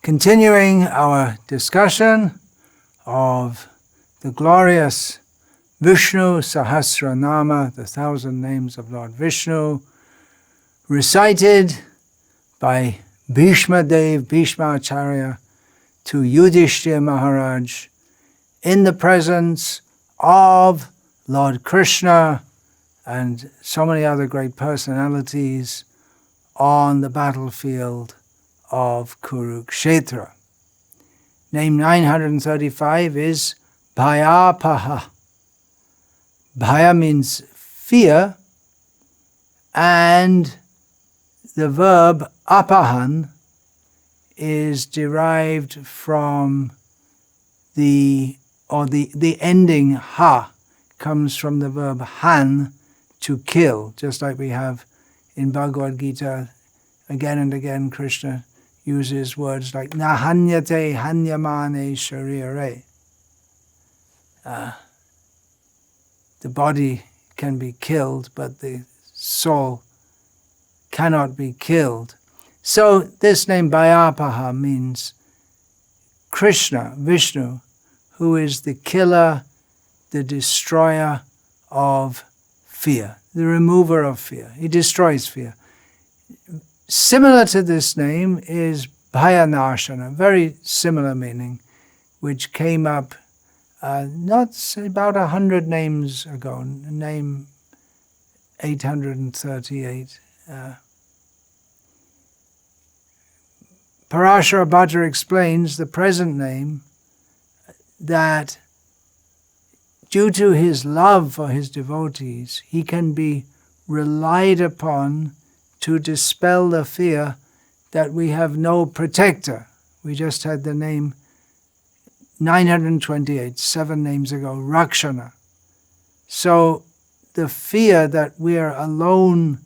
Continuing our discussion of the glorious Vishnu Sahasranama, the 1,000 names of Lord Vishnu, recited by Bhishma Acharya to Yudhishthira Maharaj in the presence of Lord Krishna and so many other great personalities on the battlefield of Kurukshetra. Name 935 is Bhayapaha. Bhaya means fear, and the verb apahan is derived from the ending ha comes from the verb han, to kill, just like we have in Bhagavad Gita. Again and again Krishna uses words like na hanyate hanyamane sharire. The body can be killed, but the soul cannot be killed. So this name Bhayapaha means Krishna, Vishnu, who is the killer, the destroyer of fear, the remover of fear. He destroys fear. Similar to this name is Bhayanashana, very similar meaning, which came up about 100 names ago, name 838. Parashara Bhatta explains the present name that due to his love for his devotees, he can be relied upon to dispel the fear that we have no protector. We just had the name 928, 7 names ago, Rakshana. So the fear that we are alone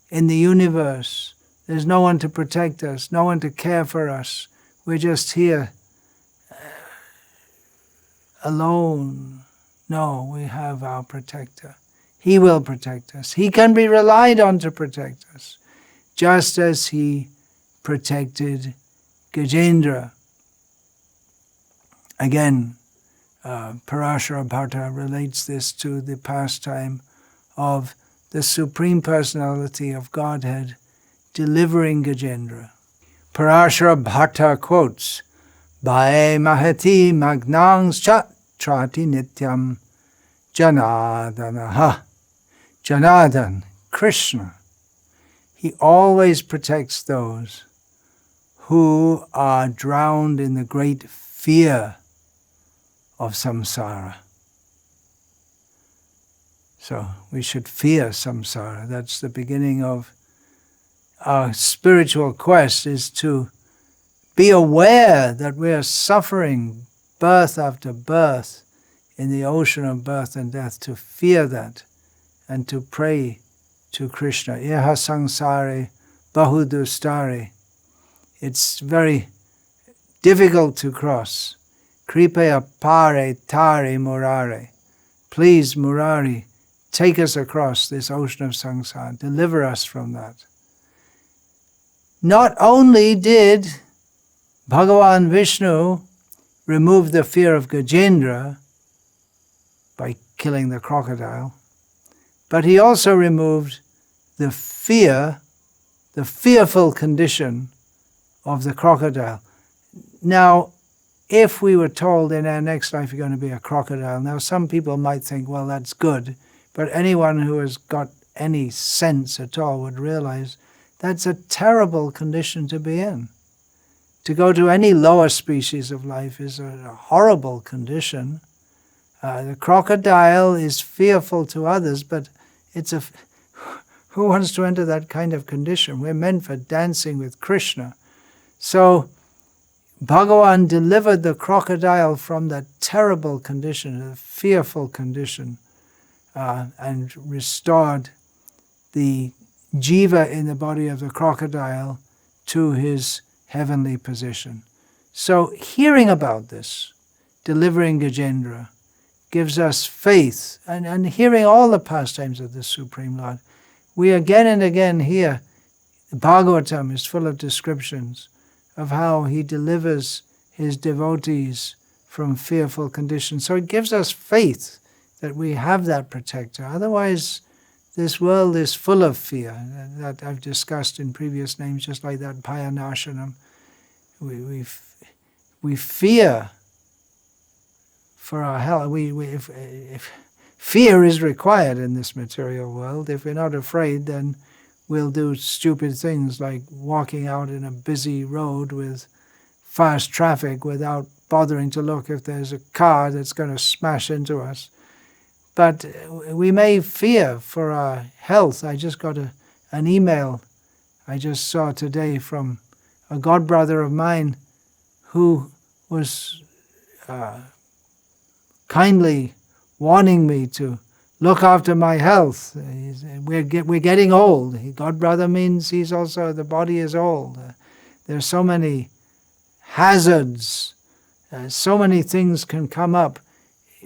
in the universe, there's no one to protect us, no one to care for us, we're just here alone. No, we have our protector. He will protect us. He can be relied on to protect us, just as he protected Gajendra. Again, Parashara Bhatta relates this to the pastime of the Supreme Personality of Godhead delivering Gajendra. Parashara Bhatta quotes, Bhae mahati magnang chat trati nityam janadanaha. Janadan, Krishna, he always protects those who are drowned in the great fear of samsara. So we should fear samsara. That's the beginning of our spiritual quest, is to be aware that we are suffering birth after birth in the ocean of birth and death, to fear that and to pray to Krishna. Iha sangsare bahudustare. It's very difficult to cross. Kripaya pare tare murare. Please, Murari, take us across this ocean of samsara. Deliver us from that. Not only did Bhagavan Vishnu remove the fear of Gajendra by killing the crocodile, but he also removed the fear, the fearful condition of the crocodile. Now, if we were told in our next life you're going to be a crocodile, now some people might think, well, that's good, but anyone who has got any sense at all would realize that's a terrible condition to be in. To go to any lower species of life is a horrible condition. The crocodile is fearful to others, but who wants to enter that kind of condition? We're meant for dancing with Krishna. So Bhagavan delivered the crocodile from that terrible condition, a fearful condition, and restored the jiva in the body of the crocodile to his heavenly position. So hearing about this, delivering Gajendra, gives us faith, and hearing all the pastimes of the Supreme Lord, we again and again hear the Bhagavatam is full of descriptions of how he delivers his devotees from fearful conditions. So it gives us faith that we have that protector. Otherwise, this world is full of fear that I've discussed in previous names, just like that Bhayanashanam. We fear for our health. If fear is required in this material world. If we're not afraid, then we'll do stupid things like walking out in a busy road with fast traffic without bothering to look if there's a car that's going to smash into us. But we may fear for our health. I just got an email I just saw today from a godbrother of mine who was kindly warning me to look after my health. We're getting old. Godbrother means he's also, the body is old. There's so many hazards. So many things can come up.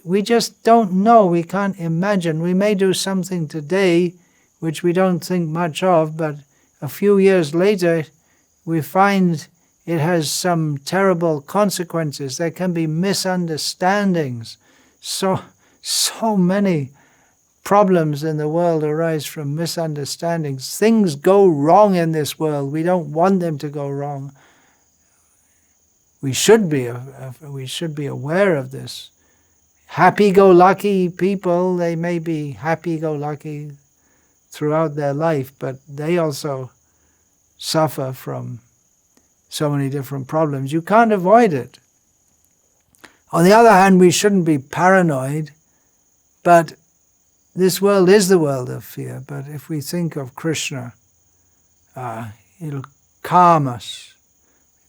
We just don't know. We can't imagine. We may do something today which we don't think much of, but a few years later we find it has some terrible consequences. There can be misunderstandings. So many problems in the world arise from misunderstandings. Things go wrong in this world. We don't want them to go wrong. We should be aware of this. Happy-go-lucky people, they may be happy-go-lucky throughout their life, but they also suffer from so many different problems. You can't avoid it. On the other hand, we shouldn't be paranoid, but this world is the world of fear. But if we think of Krishna, it'll calm us,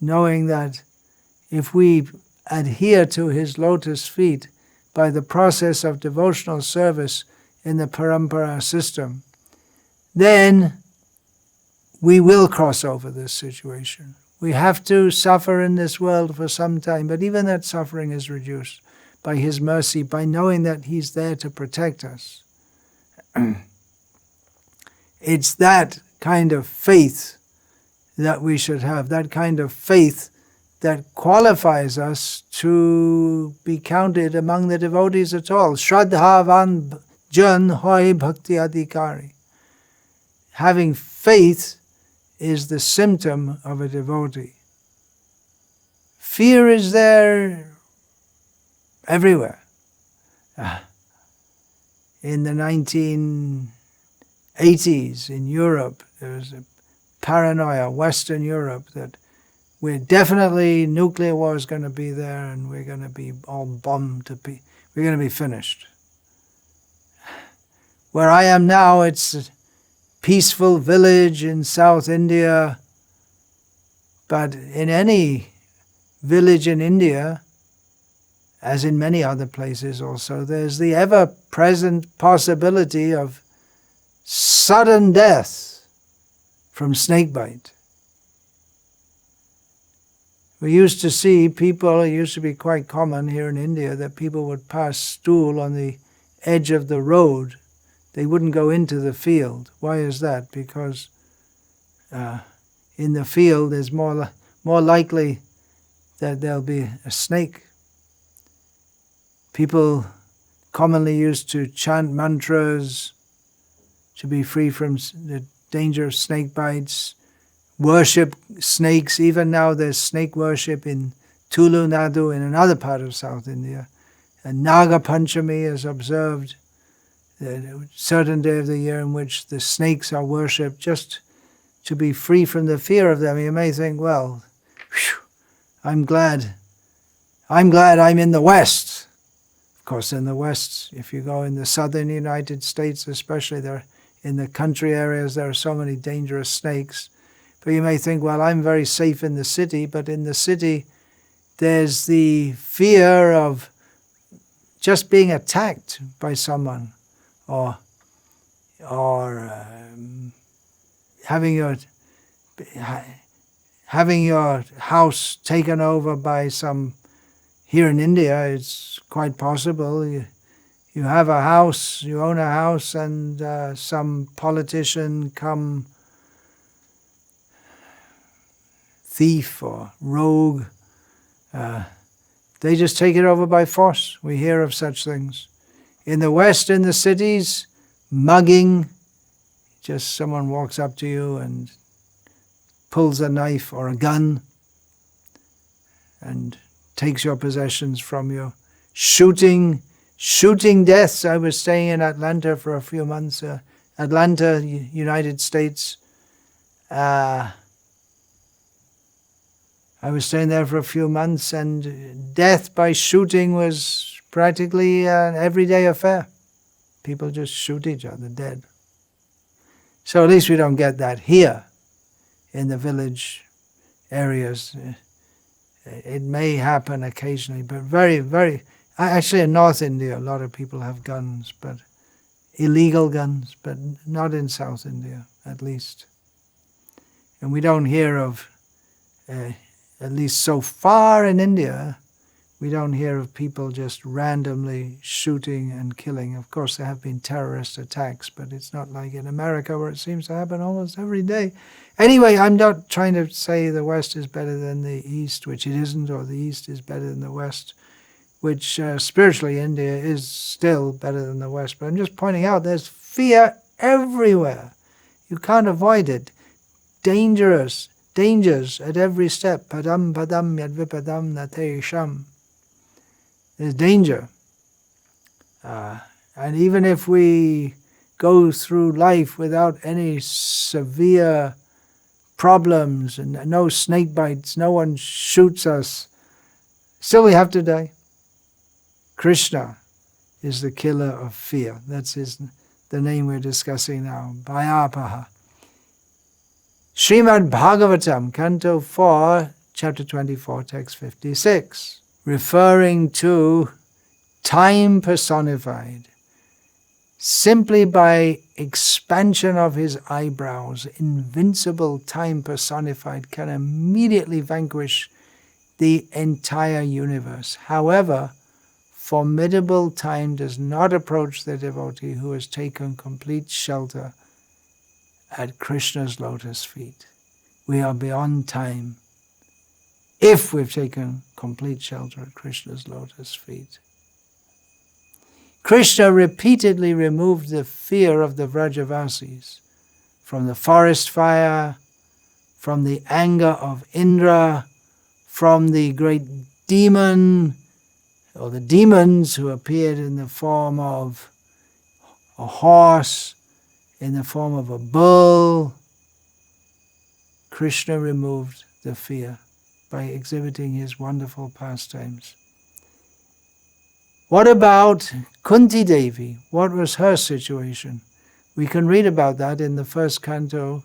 knowing that if we adhere to his lotus feet by the process of devotional service in the parampara system, then we will cross over this situation. We have to suffer in this world for some time, but even that suffering is reduced by his mercy, by knowing that he's there to protect us. It's that kind of faith that we should have, that kind of faith that qualifies us to be counted among the devotees at all. Shraddhavan jan hoy bhakti adhikari. Having faith is the symptom of a devotee. Fear is there everywhere. In the 1980s in Europe, there was a paranoia, Western Europe, that we're definitely, nuclear war is going to be there and we're going to be all bombed we're going to be finished. Where I am now, it's a peaceful village in South India, but in any village in India, as in many other places also, there's the ever-present possibility of sudden death from snakebite. We used to see people, it used to be quite common here in India, that people would pass stool on the edge of the road. They wouldn't go into the field. Why is that? Because in the field there's more likely that there'll be a snake. People commonly used to chant mantras to be free from the danger of snake bites, worship snakes. Even now there's snake worship in Tulu, Nadu, in another part of South India. And Naga Panchami is observed, a certain day of the year in which the snakes are worshipped, just to be free from the fear of them. You may think, well, I'm glad I'm in the West. Of course, in the West, if you go in the southern United States, especially there in the country areas, there are so many dangerous snakes. But you may think, well, I'm very safe in the city, but in the city there's the fear of just being attacked by someone, or having your house taken over by some. Here in India, it's quite possible. You have a house, you own a house, and some politician come thief or rogue. They just take it over by force. We hear of such things. In the West, in the cities, mugging, just someone walks up to you and pulls a knife or a gun and takes your possessions from you. Shooting deaths. I was staying in Atlanta for a few months. Atlanta, United States. I was staying there for a few months, and death by shooting was practically an everyday affair. People just shoot each other dead. So at least we don't get that here in the village areas. It may happen occasionally, but very, very... Actually, in North India, a lot of people have guns, but illegal guns, but not in South India, at least. And we don't hear of, at least so far in India, we don't hear of people just randomly shooting and killing. Of course, there have been terrorist attacks, but it's not like in America where it seems to happen almost every day. Anyway, I'm not trying to say the West is better than the East, which it isn't, or the East is better than the West, which spiritually India is still better than the West. But I'm just pointing out there's fear everywhere. You can't avoid it. Dangers at every step. Padam padam yadvipadam natesham. There's danger. And even if we go through life without any severe problems and no snake bites, no one shoots us, still we have to die. Krishna is the killer of fear. That's the name we're discussing now. Bhayapaha. Srimad Bhagavatam, Canto 4, Chapter 24, Text 56, referring to time personified. Simply by expansion of his eyebrows, invincible time personified can immediately vanquish the entire universe. However, formidable time does not approach the devotee who has taken complete shelter at Krishna's lotus feet. We are beyond time if we've taken complete shelter at Krishna's lotus feet. Krishna repeatedly removed the fear of the Vrajavasis from the forest fire, from the anger of Indra, from the great demon, or the demons who appeared in the form of a horse, in the form of a bull. Krishna removed the fear by exhibiting his wonderful pastimes. What about Kunti Devi? What was her situation? We can read about that in the first canto,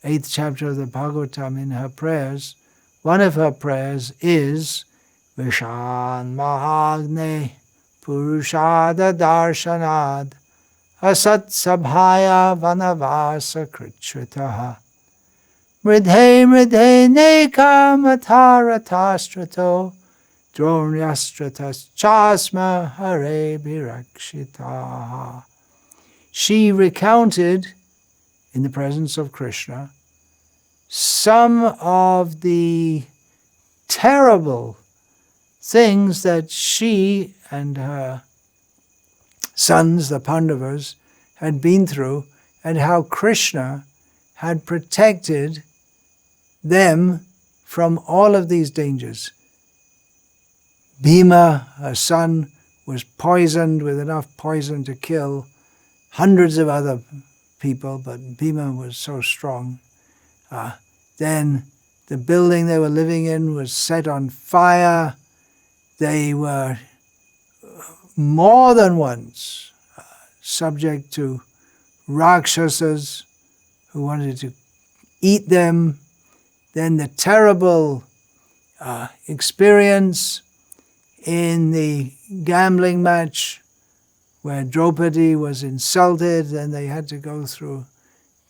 8th chapter of the Bhagavatam in her prayers. One of her prayers is Vishan Mahagne Purushada Darshanad Asat Sabhaya Vanavasa Kritritaha Mridhe Neka Mataratastrato Dronyastratas Chasma Hare Birakshitaha. She recounted, in the presence of Krishna, some of the terrible things that she and her sons, the Pandavas, had been through, and how Krishna had protected them from all of these dangers. Bhima, her son, was poisoned with enough poison to kill hundreds of other people, but Bhima was so strong. Then the building they were living in was set on fire. They were more than once subject to Rakshasas who wanted to eat them. Then the terrible experience in the gambling match where Draupadi was insulted, and they had to go through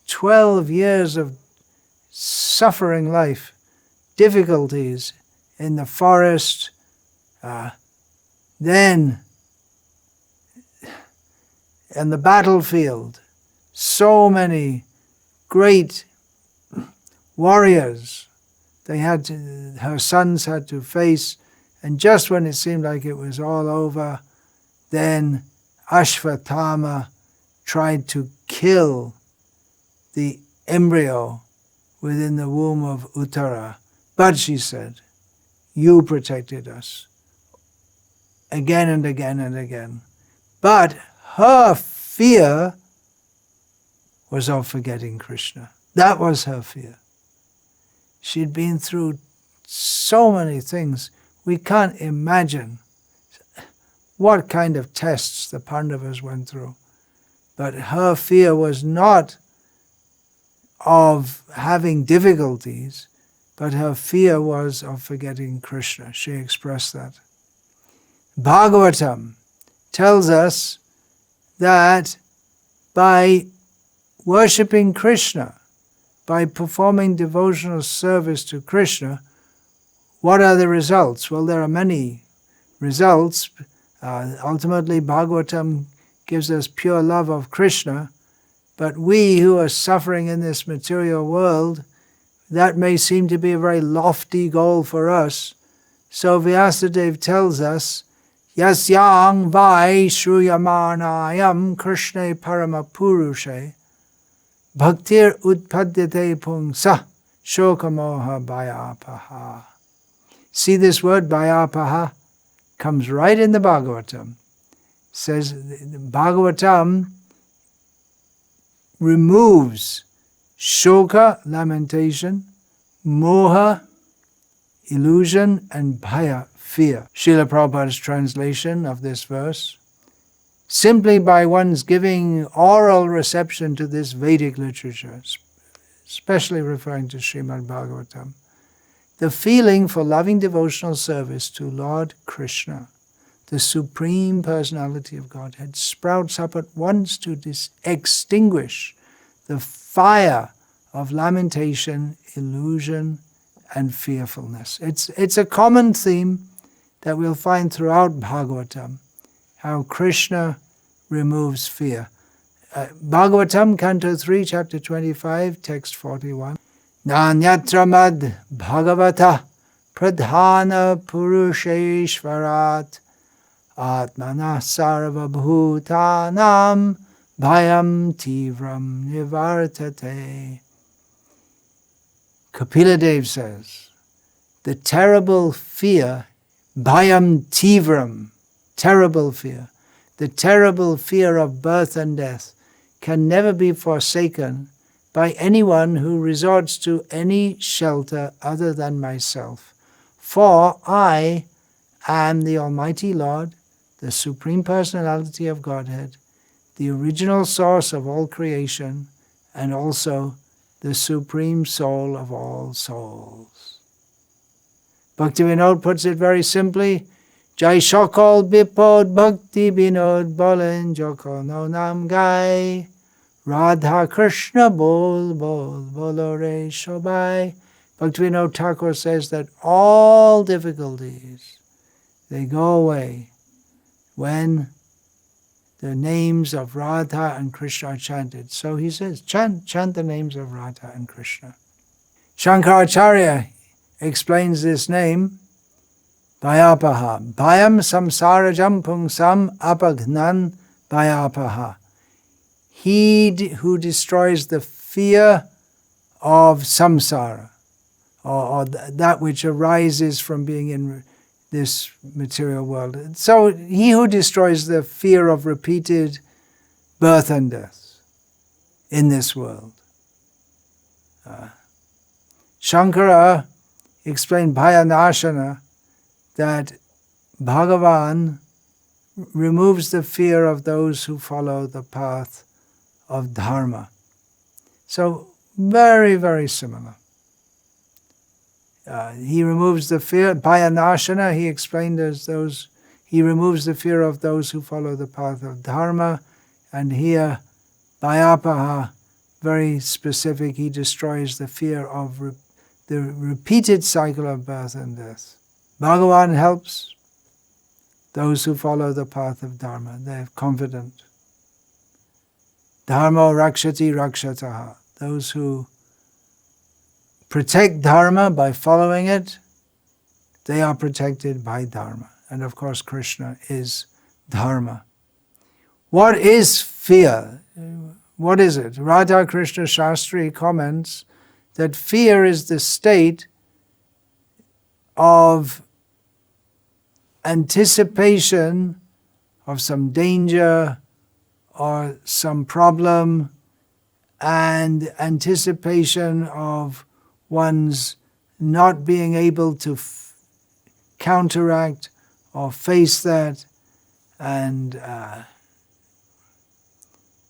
12 years of suffering life, difficulties in the forest. Then, in the battlefield, so many great warriors her sons had to face, and just when it seemed like it was all over, then Ashvatthama tried to kill the embryo within the womb of Uttara. But she said, you protected us. Again and again and again. But her fear was of forgetting Krishna. That was her fear. She'd been through so many things. We can't imagine what kind of tests the Pandavas went through. But her fear was not of having difficulties, but her fear was of forgetting Krishna. She expressed that. Bhagavatam tells us that by worshipping Krishna, by performing devotional service to Krishna, what are the results? Well, there are many results. Ultimately, Bhagavatam gives us pure love of Krishna, but we who are suffering in this material world, that may seem to be a very lofty goal for us. So Vyasadeva tells us, Yasyang vai shruyamanayam Krishne paramapurushe bhaktir utpadyate pungsa shokamoha Bhayapaha. See this word, Bhayapaha, comes right in the Bhagavatam. It says Bhagavatam removes shoka, lamentation, moha, illusion, and bhaya, fear. Srila Prabhupada's translation of this verse, simply by one's giving oral reception to this Vedic literature, especially referring to Srimad Bhagavatam, the feeling for loving devotional service to Lord Krishna, the Supreme Personality of Godhead, sprouts up at once to extinguish the fire of lamentation, illusion, and fearfulness. It's a common theme that we'll find throughout Bhagavatam, how Krishna removes fear. Bhagavatam, Canto 3, Chapter 25, Text 41. Nanyatra mad bhagavata pradhana purusheshvarat atmana sarva bhutanam bhayam tivram nivartate. Kapila Dev says, the terrible fear, bhayam tivram, terrible fear, the terrible fear of birth and death can never be forsaken by anyone who resorts to any shelter other than myself. For I am the Almighty Lord, the Supreme Personality of Godhead, the original source of all creation, and also the Supreme Soul of all souls. Bhaktivinoda puts it very simply, Jai Shokol Bipod Bhakti Binod Bolen Joko No Nam Gai Radha Krishna Bol Bol Vellore Shobai. Bhaktivinoda Thakur says that all difficulties, they go away when the names of Radha and Krishna are chanted. So he says, chant the names of Radha and Krishna. Shankaracharya explains this name, Bhayapaha. Bhayam samsarajam pungsam apagnan Bhayapaha. He who destroys the fear of samsara, or that which arises from being in this material world. So he who destroys the fear of repeated birth and death in this world. Shankara explained Bhayanashana, that Bhagavan removes the fear of those who follow the path of dharma. So very, very similar. He removes the fear, Bhayanashana, he explained as those, he removes the fear of those who follow the path of dharma, and here, Bhayapaha, very specific, he destroys the fear of the repeated cycle of birth and death. Bhagavan helps those who follow the path of dharma, they're confident. Dharma rakshati rakshataha, those who protect Dharma by following it, they are protected by Dharma. And of course, Krishna is Dharma. What is fear? What is it? Radha Krishna Shastri comments that fear is the state of anticipation of some danger or some problem, and anticipation of one's not being able to counteract or face that, and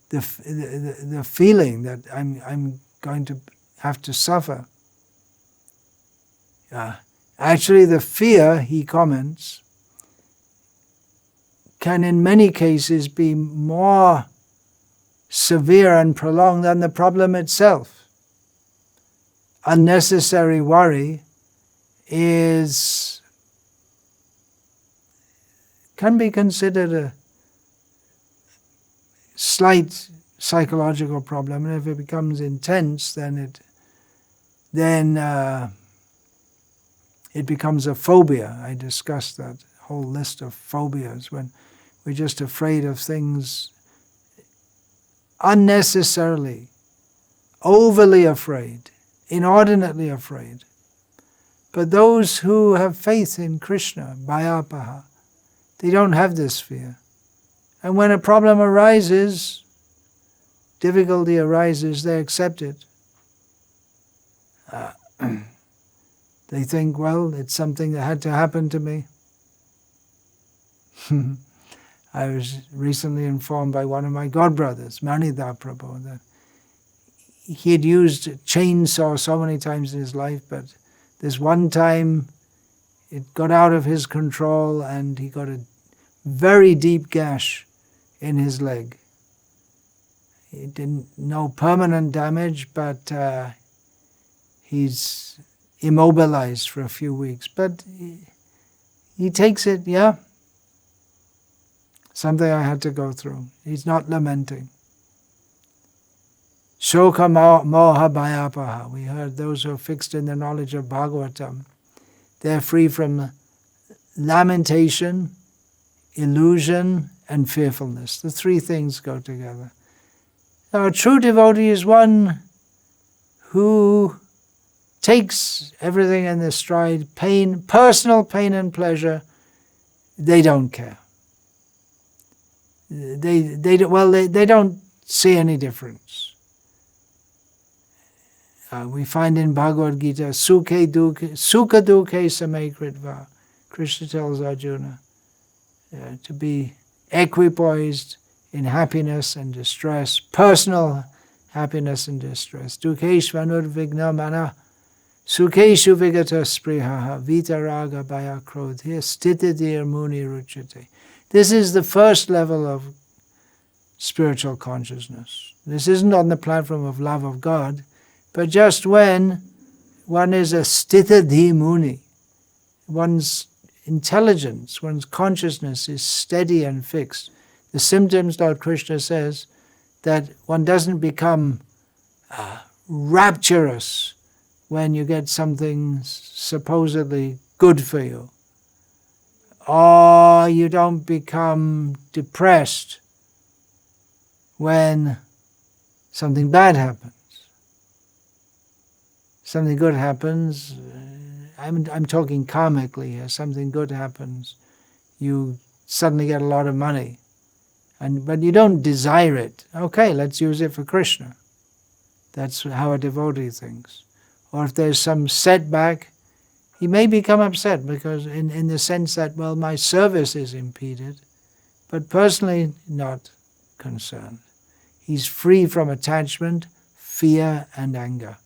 the feeling that I'm going to have to suffer. Actually, the fear, he comments, can in many cases be more severe and prolonged than the problem itself. Unnecessary worry can be considered a slight psychological problem, and if it becomes intense, then it becomes a phobia. I discussed that whole list of phobias when we're just afraid of things unnecessarily, overly afraid, inordinately afraid. But those who have faith in Krishna, Bhayapaha, they don't have this fear. And when a problem arises, difficulty arises, they accept it. They think, well, it's something that had to happen to me. I was recently informed by one of my godbrothers, Manida Prabhu, that he had used a chainsaw so many times in his life, but this one time it got out of his control and he got a very deep gash in his leg. It didn't, no permanent damage, but he's immobilized for a few weeks. But he takes it, yeah. Something I had to go through. He's not lamenting. Shoka moha bhayapaha. We heard those who are fixed in the knowledge of Bhagavatam. They're free from lamentation, illusion, and fearfulness. The three things go together. Now, a true devotee is one who takes everything in their stride, pain, personal pain and pleasure, they don't care. They don't see any difference. We find in Bhagavad Gita, sukha dukhe samay kritva. Krishna tells Arjuna to be equipoised in happiness and distress, personal happiness and distress. Dukheshvanur vignamana, sukheshu vigata sprihaha, vitaraga bhaya krodhya, stitidir muni ruchate. This is the first level of spiritual consciousness. This isn't on the platform of love of God, but just when one is a stitadhi muni, one's intelligence, one's consciousness is steady and fixed. The symptoms, Lord Krishna says, that one doesn't become rapturous when you get something supposedly good for you. Or you don't become depressed when something bad happens. Something good happens, I'm talking karmically here, something good happens, you suddenly get a lot of money, but you don't desire it. Okay, let's use it for Krishna. That's how a devotee thinks. Or if there's some setback, he may become upset because in the sense that, well, my service is impeded, but personally not concerned. He's free from attachment, fear, and anger.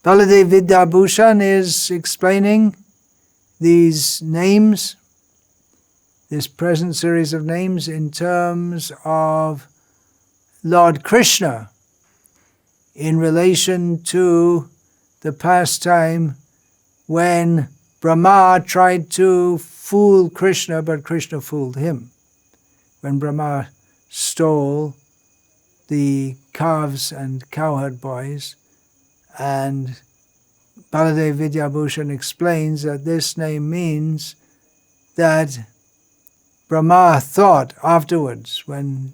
Baladev Vidyabhushan is explaining these names, this present series of names, in terms of Lord Krishna in relation to the past time when Brahma tried to fool Krishna, but Krishna fooled him. When Brahma stole the calves and cowherd boys And Baladev Vidyabhushan explains that this name means that Brahma thought afterwards, when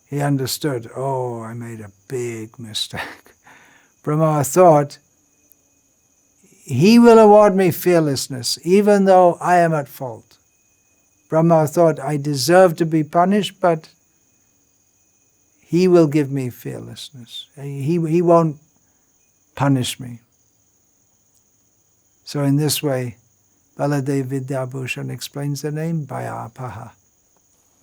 he understood, oh, I made a big mistake. Brahma thought, he will award me fearlessness, even though I am at fault. Brahma thought, I deserve to be punished, but he will give me fearlessness. He won't punish me. So in this way, Baladev Vidyabhushan explains the name Bhayapaha.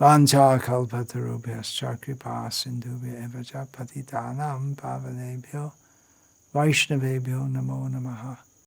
Vancha kalpatarubhyascha kripa sindhubhya evacha patitanam pavanebhyo Vaishnavebhyo namo namaha.